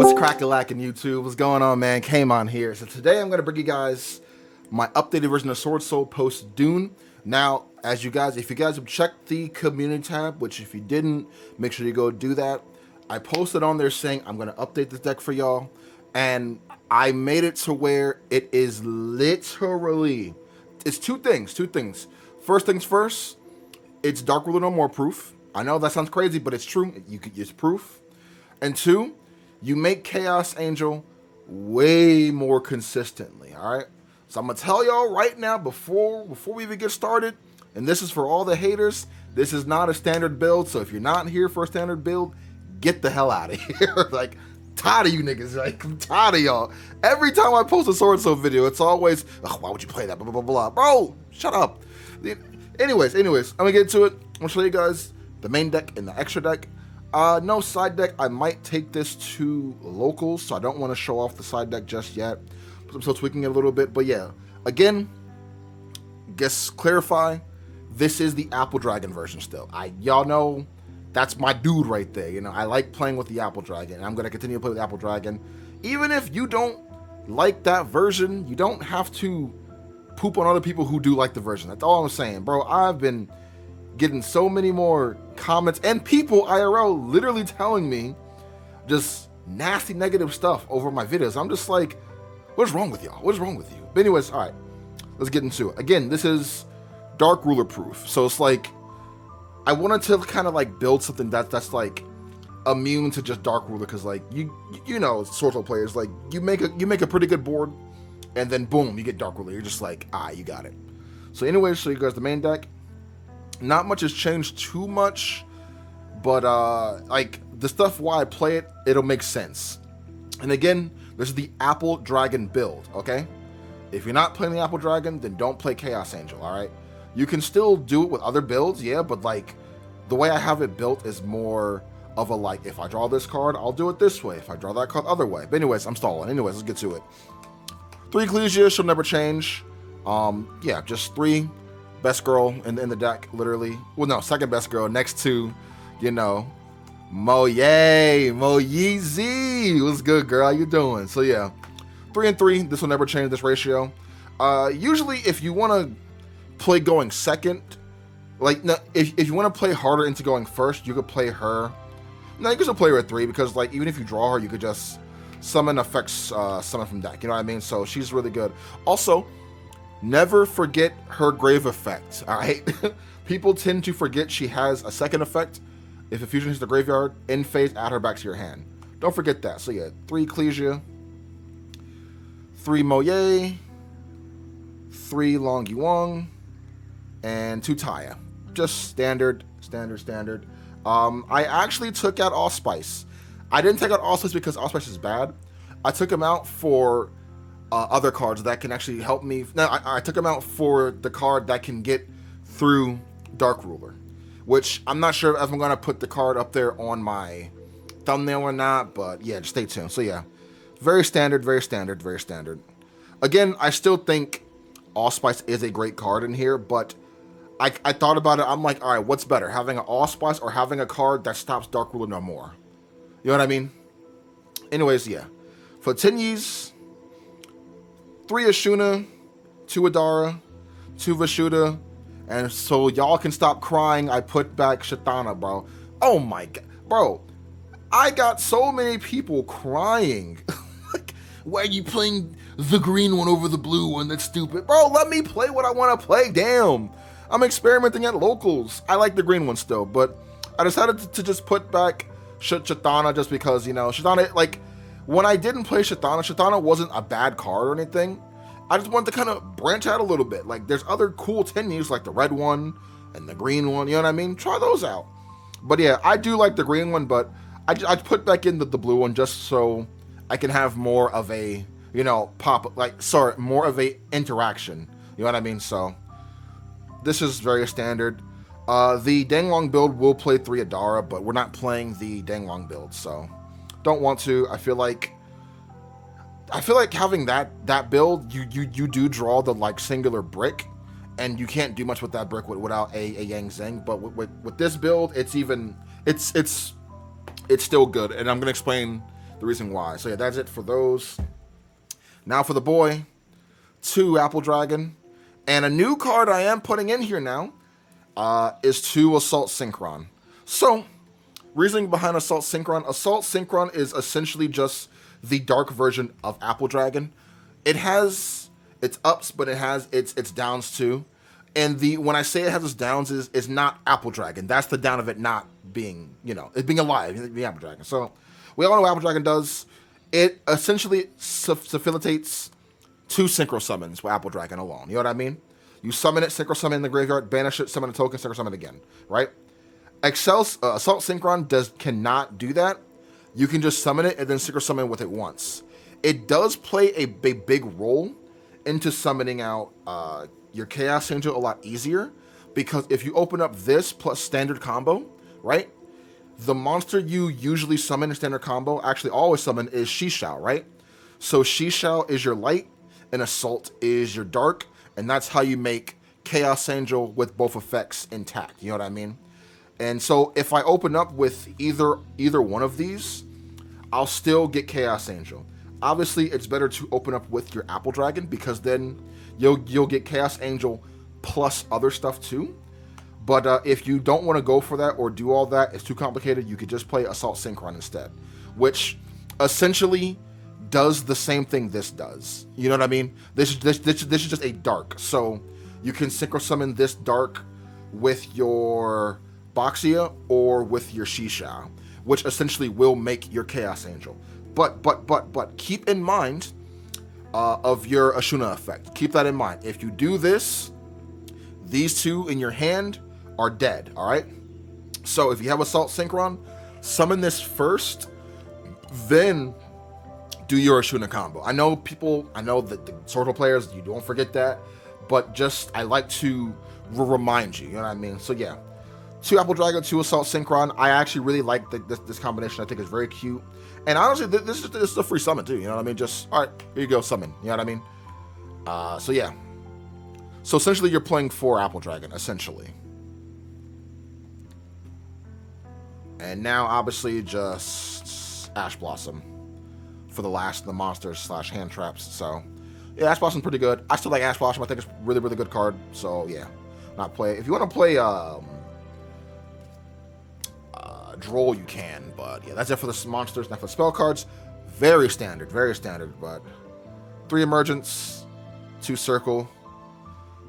What's crack-a-lackin' YouTube? What's going on, man? Kamon here. So today I'm going to bring you guys my updated version of Swordsoul post D.U.N.E. Now, if you guys have checked the community tab, which if you didn't, make sure you go do that. I posted on there saying I'm going to update this deck for y'all, and I made it to where it is literally, it's two things. First things first, it's Dark Ruler No More proof. I know that sounds crazy, but it's true. It's proof. And two, you make Chaos Angel way more consistently, all right? So I'm going to tell y'all right now, before we even get started, and this is for all the haters, this is not a standard build, so if you're not here for a standard build, get the hell out of here. Like, tired of you niggas. Like, I'm tired of y'all. Every time I post a Swordsoul video, it's always, oh, why would you play that? Blah, blah, blah, blah. Bro, shut up. Anyways, I'm going to get into it. I'm going to show you guys the main deck and the extra deck. No side deck. I might take this to locals, so I don't want to show off the side deck just yet. I'm still tweaking it a little bit, but yeah. Again, clarify, this is the Apple Dragon version still. Y'all know that's my dude right there. You know, I like playing with the Apple Dragon, and I'm going to continue to play with Apple Dragon. Even if you don't like that version, you don't have to poop on other people who do like the version. That's all I'm saying, bro. I've been getting so many more comments and people IRL literally telling me just nasty negative stuff over my videos. I'm just like, what's wrong with y'all? What's wrong with you? But anyways, all right, let's get into it. Again, this is Dark Ruler proof, so it's like I wanted to kind of like build something that's like immune to just Dark Ruler, because like you know, Swordsoul players, like you make a pretty good board, and then boom, you get Dark Ruler. You're just like, you got it. So anyways, show you guys the main deck. Not much has changed too much, but like the stuff why I play it, it'll make sense. And again, this is the Apple Dragon build, okay? If you're not playing the Apple Dragon, then don't play Chaos Angel, all right? You can still do it with other builds, yeah, but like the way I have it built is more of a like, if I draw this card, I'll do it this way. If I draw that card, other way. But anyways, I'm stalling. Anyways, let's get to it. 3 Yugioh, she'll never change. Yeah, just 3. Best girl in the deck, literally. Well, no, second best girl next to, you know, Mo Yeezy. What's good, girl? How you doing? So yeah, 3 and 3. This will never change this ratio. Usually, if you want to play going second, like no, if you want to play harder into going first, you could play her. No, you can still play her at 3 because like even if you draw her, you could just summon effects, summon from deck. You know what I mean? So she's really good. Also, never forget her grave effect, all right? People tend to forget she has a second effect. If a fusion hits the graveyard, end phase, add her back to your hand. Don't forget that. So yeah, 3 Yugioh, 3 Moye, 3 Long Yuang, and 2 Taya. Just standard. I actually took out Allspice. I didn't take out Allspice because Allspice is bad. I took him out for other cards that can actually help me. No, I took him out for the card that can get through Dark Ruler, which I'm not sure if I'm going to put the card up there on my thumbnail or not, but yeah, just stay tuned. So yeah, very standard. Again, I still think Allspice is a great card in here, but I thought about it. I'm like, all right, what's better, having an Allspice or having a card that stops Dark Ruler no more? You know what I mean? Anyways, yeah. For Tenyis, 3 Ashuna, 2 Adara, 2 Vashuda, and so y'all can stop crying, I put back Shatana, bro. Oh my god, bro. I got so many people crying. Like, why are you playing the green one over the blue one? That's stupid. Bro, let me play what I want to play, damn. I'm experimenting at locals. I like the green one still, but I decided to just put back Shatana just because, you know, Shatana, like, when I didn't play Shatana wasn't a bad card or anything. I just wanted to kind of branch out a little bit. Like, there's other cool Tenyis, like the red one and the green one, you know what I mean? Try those out. But yeah, I do like the green one, but I put back in the blue one just so I can have more of a, you know, more of a interaction. You know what I mean? So, this is very standard. The Danglong build will play 3 Adara, but we're not playing the Danglong build, so don't want to. I feel like having that build, you do draw the like singular brick, and you can't do much with that brick without a Yang Zeng. But with this build, it's still good, and I'm gonna explain the reason why. So yeah, that's it for those. Now for the boy, 2 Apple Dragon. And a new card I am putting in here now is 2 Assault Synchron. So, reasoning behind Assault Synchron is essentially just the dark version of Apple Dragon. It has its ups, but it has its downs too. And when I say it has its downs, is not Apple Dragon. That's the down of it not being, it being alive, the Apple Dragon. So, we all know what Apple Dragon does. It essentially facilitates 2 Synchro Summons with Apple Dragon alone. You know what I mean? You summon it, Synchro Summon in the graveyard, banish it, summon a token, Synchro Summon again, right? Assault Synchron cannot do that. You can just summon it and then Synchro Summon with it once. It does play a big role into summoning out your Chaos Angel a lot easier, because if you open up this plus standard combo, right? The monster you usually summon in standard combo, actually always summon, is Yugioh, right? So Yugioh is your light, and Assault is your dark, and that's how you make Chaos Angel with both effects intact. You know what I mean? And so if I open up with either one of these, I'll still get Chaos Angel. Obviously, it's better to open up with your Apple Dragon, because then you'll get Chaos Angel plus other stuff too. But if you don't want to go for that or do all that, it's too complicated, you could just play Assault Synchron instead, which essentially does the same thing this does. You know what I mean? This is just a dark. So you can Synchro Summon this dark with your Boxia or with your Yugioh, which essentially will make your Chaos Angel. But keep in mind of your Ashuna effect. Keep that in mind. If you do this, these 2 in your hand are dead, all right? So if you have Assault Synchron, summon this first, then do your Ashuna combo. I know that the Swordsoul players, you don't forget that, but I like to remind you, you know what I mean? So yeah, 2 Apple Dragon, 2 Assault Synchron. I actually really like this combination. I think it's very cute. And honestly, this is a free summon too, you know what I mean? Just, all right, here you go, summon, you know what I mean? So yeah. So essentially you're playing 4 Apple Dragon, essentially. And now, obviously, just Ash Blossom for the last of the monsters / hand traps. So, yeah, Ash Blossom's pretty good. I still like Ash Blossom. I think it's really, really good card. So, yeah, not play. If you want to play Droll, you can. But, yeah, that's it for the monsters. Now, for the spell cards, very standard. But 3 Emergence, 2 Circle,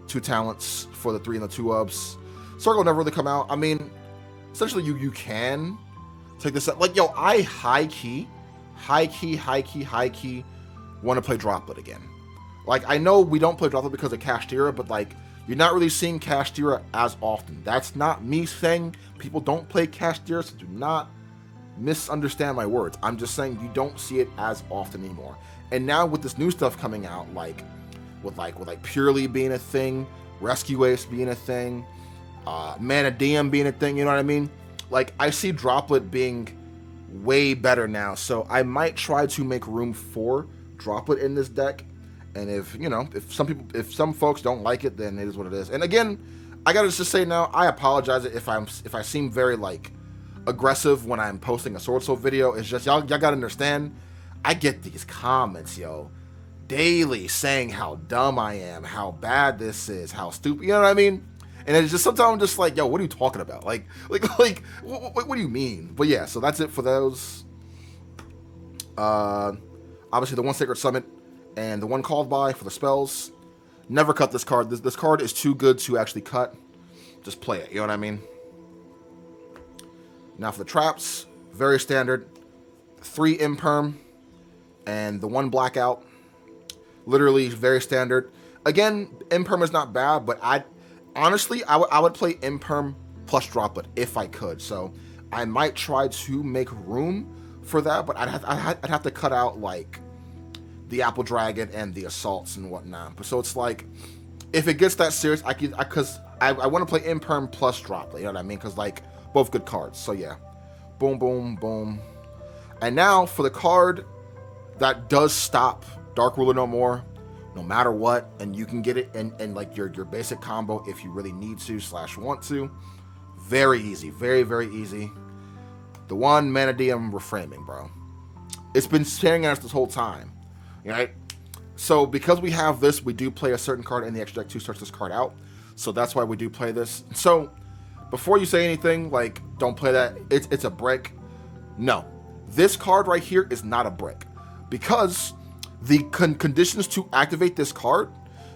2 Talents for the 3 and the 2 Ubs. Circle never really come out. I mean, essentially, you can take this up. Like, yo, I high key want to play Droplet again. Like, I know we don't play Droplet because of Kashtira, but, like, you're not really seeing Kashtira as often. That's not me saying people don't play Kashtira, so do not misunderstand my words. I'm just saying you don't see it as often anymore. And now with this new stuff coming out, with Purely being a thing, Rescue Ace being a thing, Mana DM being a thing, you know what I mean? Like, I see Droplet being way better now, so I might try to make room for Droplet in this deck. And if some folks don't like it, then it is what it is. And again, I gotta just say now, I apologize if I seem very aggressive when I'm posting a Swordsoul video. It's just y'all gotta understand, I get these comments, daily saying how dumb I am, how bad this is, how stupid, you know what I mean? And it's just sometimes I'm just like, yo, what are you talking about? What do you mean? But yeah, so that's it for those. Obviously the 1 Sacred Summit and the 1 Called By for the spells. Never cut this card. This card is too good to actually cut. Just play it, you know what I mean? Now for the traps, very standard. 3 Imperm and the 1 Blackout. Literally very standard. Again, Imperm is not bad, but honestly, I would play Imperm plus Droplet if I could. So I might try to make room for that, but I'd have to cut out the Apple Dragon and the Assaults and whatnot. But so it's like, if it gets that serious, because I want to play Imperm plus Droplet. You know what I mean? Because both good cards. So yeah, boom, boom, boom. And now for the card that does stop Dark Ruler no more, no matter what, and you can get it in your basic combo if you really need to / want to. Very easy, very, very easy. The 1 Mana DM Reframing, bro. It's been staring at us this whole time, right? So because we have this, we do play a certain card in the extra deck to search this card out. So that's why we do play this. So before you say anything like, don't play that, it's a brick. No, this card right here is not a brick, because the conditions to activate this card,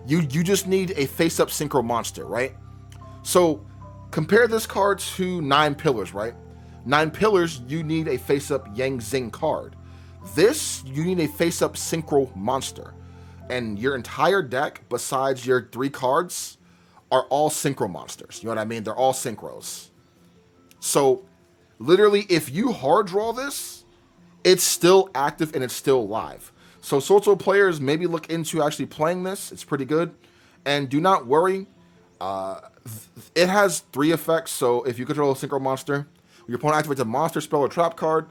you just need a face-up synchro monster, right? So compare this card to 9 Pillars, right? 9 Pillars, you need a face-up Yang Zing card. This, you need a face-up synchro monster. And your entire deck, besides your 3 cards, are all synchro monsters. You know what I mean? They're all synchros. So, literally, if you hard draw this, it's still active and it's still live. So, Swordsoul players, maybe look into actually playing this. It's pretty good. And do not worry. It has 3 effects. So, if you control a synchro monster, your opponent activates a monster, spell, or trap card,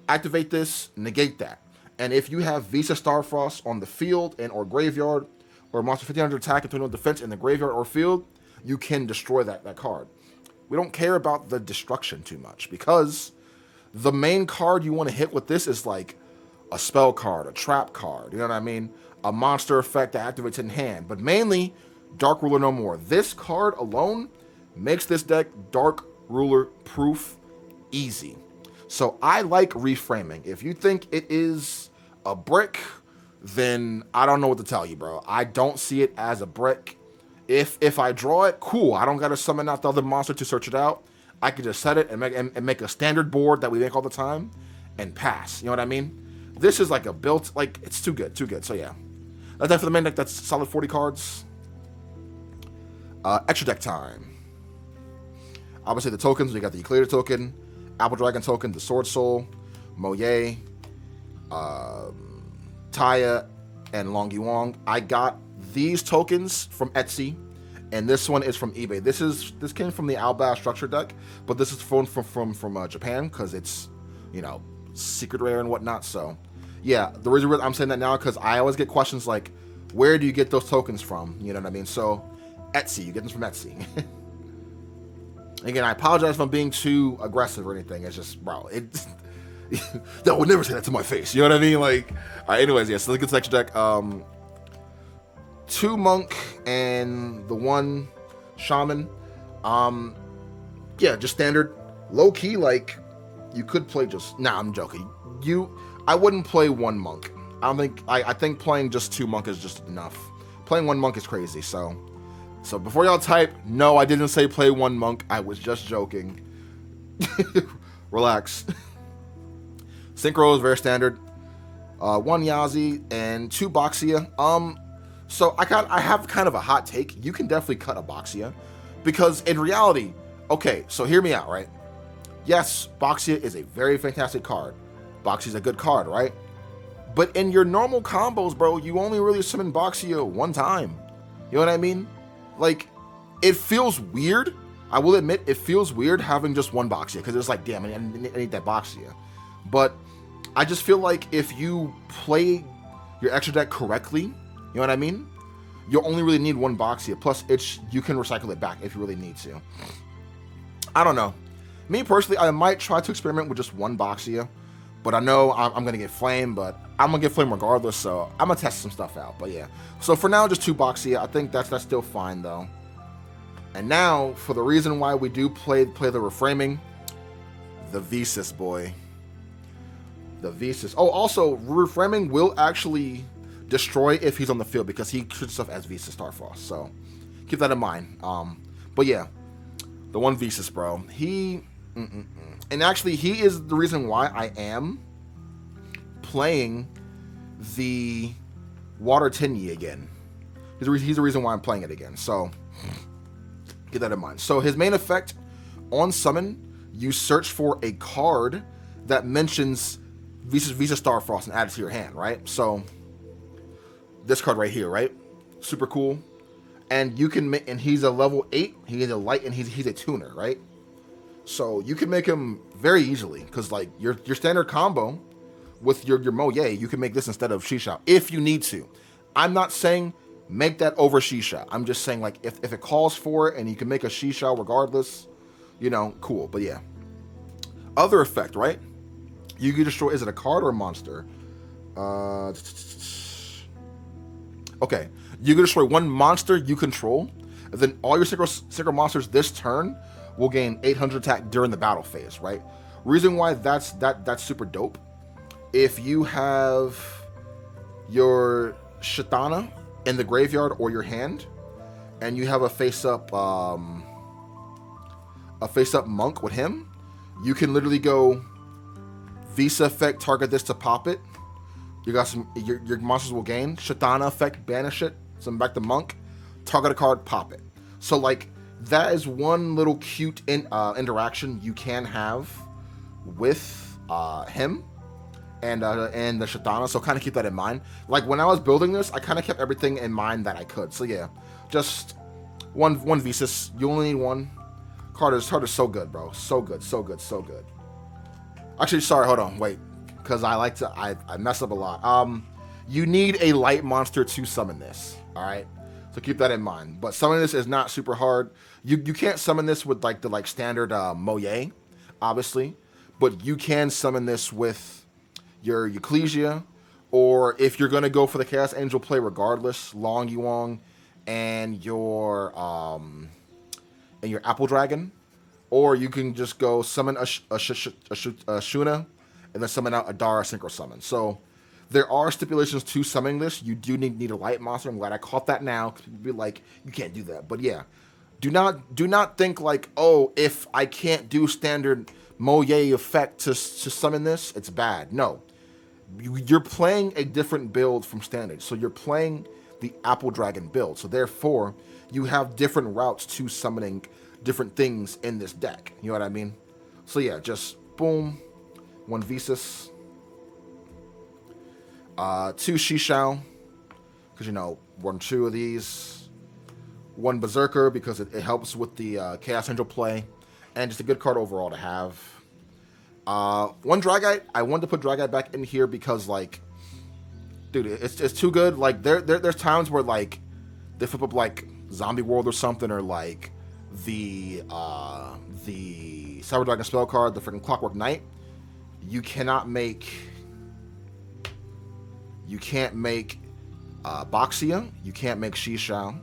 activate this, negate that. And if you have Visa Starfrost on the field and or graveyard, or monster 1500 attack and 21 defense in the graveyard or field, you can destroy that card. We don't care about the destruction too much, because the main card you want to hit with this is like a spell card, a trap card, you know what I mean? A monster effect that activates in hand, but mainly Dark Ruler no more. This card alone makes this deck Dark Ruler proof easy. So I like reframing. If you think it is a brick, then I don't know what to tell you, bro. I don't see it as a brick. If I draw it, cool. I don't gotta summon out the other monster to search it out. I could just set it and make a standard board that we make all the time and pass. You know what I mean? This is like a built, like, it's too good, too good. So yeah, that's that for the main deck. That's solid 40 cards. Extra deck time. Obviously the tokens, we got the Euclid token, Apple Dragon token, the Swordsoul, Moye, Taya, and Longy Wong. I got these tokens from Etsy, and this one is from eBay. This came from the Albaz structure deck, but this is from Japan, because it's, you know, secret rare and whatnot. So yeah, the reason I'm saying that now, because I always get questions like, where do you get those tokens from? You know what I mean? So Etsy, you get them from Etsy. Again, I apologize if I'm being too aggressive or anything. It's just, bro, that would never say that to my face. You know what I mean? Like, all right, anyways, yeah, so let's get to the extra deck. 2 Monk and the 1 Shaman. Yeah, just standard. Low key, like, you could play just, nah, I'm joking. I wouldn't play 1 Monk. I think playing just 2 Monk is just enough. Playing 1 Monk is crazy, so before y'all type, no, I didn't say play 1 Monk. I was just joking. Relax. Synchro is very standard. 1 Yazi and 2 Boxia. So I have kind of a hot take. You can definitely cut a Boxia, because in reality, okay, so hear me out, right? Yes, Boxia is a very fantastic card. Boxia is a good card, right? But in your normal combos, bro, you only really summon Boxia 1 time. You know what I mean? Like, it feels weird. I will admit, it feels weird having just 1 Boxia, because it's like, damn, I need that Boxia. But I just feel like if you play your extra deck correctly, you know what I mean? You'll only really need 1 Boxia. Plus, you can recycle it back if you really need to. I don't know. Me personally, I might try to experiment with just 1 Boxia, but I know I'm gonna get flamed. But I'm gonna get flamed regardless, so I'm gonna test some stuff out. But yeah, so for now, just 2 Boxia. I think that's still fine though. And now for the reason why we do play the reframing, the Visas, boy. The Visas. Oh, also, reframing will actually destroy if he's on the field, because he treats stuff as Visa Starfrost. So keep that in mind. But yeah, the 1 Visas, bro. And actually, he is the reason why I am playing the Water Tenyi again. He's the reason why I'm playing it again. So keep that in mind. So his main effect on summon, you search for a card that mentions Visa Starfrost and add it to your hand, right? So this card right here, right? Super cool. And you can make, and he's a level 8, he's a light, and he's a tuner, right? So you can make him very easily, because like your standard combo with your Moye, you can make this instead of Shisha if you need to. I'm not saying make that over Shisha. I'm just saying, like, if it calls for it and you can make a Shisha regardless, you know, cool. But yeah. Other effect, right? You can destroy. Is it a card or a monster? Okay. You can destroy one monster you control, and then all your synchro monsters this turn will gain 800 attack during the battle phase. Right. Reason why that's super dope. If you have your Shatana in the graveyard or your hand, and you have a face-up monk with him, you can literally go Visa effect, target this to pop it. You got some. Your monsters will gain Shatana effect, banish it, send back the monk, target a card, pop it. So like that is one little cute interaction you can have with him. And the Shatana, so kind of keep that in mind. Like when I was building this, I kind of kept everything in mind that I could. So yeah, just one Visas. You only need one. Card is so good, bro. So good. Actually, sorry, hold on, wait, because I mess up a lot. You need a light monster to summon this. All right, so keep that in mind. But summoning this is not super hard. You can't summon this with like the standard Moye, obviously, but you can summon this with your Yugioh, or if you're gonna go for the Chaos Angel play regardless, Long Yuong and your Apple Dragon, or you can just go summon a Shuna and then summon out a Dara Synchro Summon. So there are stipulations to summoning this. You do need a light monster. I'm glad I caught that now, because people be like, you can't do that. But yeah, do not think like, oh, if I can't do standard Moye effect to summon this, it's bad. No. You're playing a different build from standard. So you're playing the Apple Dragon build. So therefore, you have different routes to summoning different things in this deck. You know what I mean? So yeah, just boom. One Visas. 2 Shishao. Because, you know, 2 of these. 1 Berserker, because it helps with the Chaos Angel play. And just a good card overall to have. 1 Dragite. I wanted to put Dragite back in here because, like, dude, it's too good. Like, there's times where, like, they flip up, like, Zombie World or something, or, like, the Cyber Dragon spell card, the freaking Clockwork Knight. You can't make Boxia. You can't make Shishao.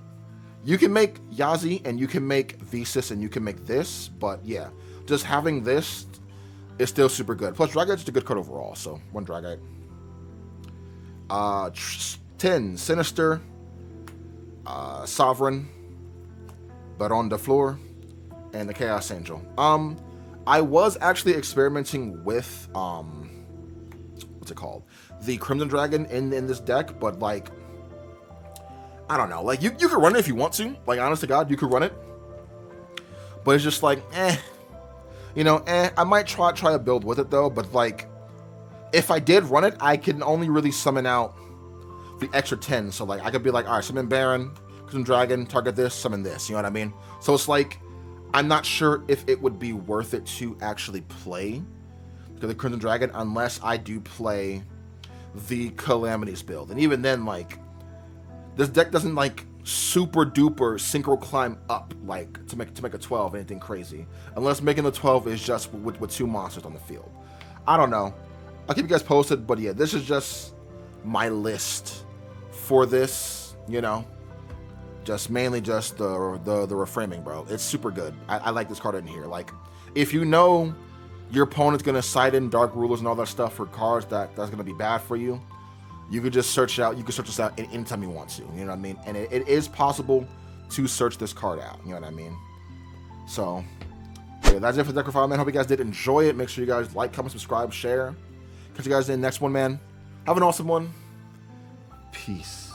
You can make Yazi, and you can make Visas, and you can make this, but, yeah, just having this, it's still super good. Plus, Dragite's just a good card overall, so 1 Dragite. 10 Sinister, Sovereign, Baron de Fleur, and the Chaos Angel. I was actually experimenting with what's it called? The Crimson Dragon in this deck, but like, I don't know. Like you could run it if you want to. Like, honest to God, you could run it, but it's just like, you know, I might try a build with it though, but like, if I did run it, I can only really summon out the extra 10. So like, I could be like, all right, summon Baron, Crimson Dragon, target this, summon this. You know what I mean? So it's like, I'm not sure if it would be worth it to actually play the Crimson Dragon unless I do play the Calamities build. And even then, like, this deck doesn't like super duper synchro climb up like to make a 12 anything crazy, unless making the 12 is just with 2 monsters on the field. I don't know. I'll keep you guys posted, but yeah, this is just my list for this, you know, just mainly just the reframing, bro. It's super good. I like this card in here. Like, if you know your opponent's gonna side in Dark Rulers and all that stuff for cards that's gonna be bad for you, you could just search out. You can search this out anytime you want to. You know what I mean? And it is possible to search this card out. You know what I mean? So, yeah, that's it for the deck profile, man. Hope you guys did enjoy it. Make sure you guys like, comment, subscribe, share. Catch you guys in the next one, man. Have an awesome one. Peace.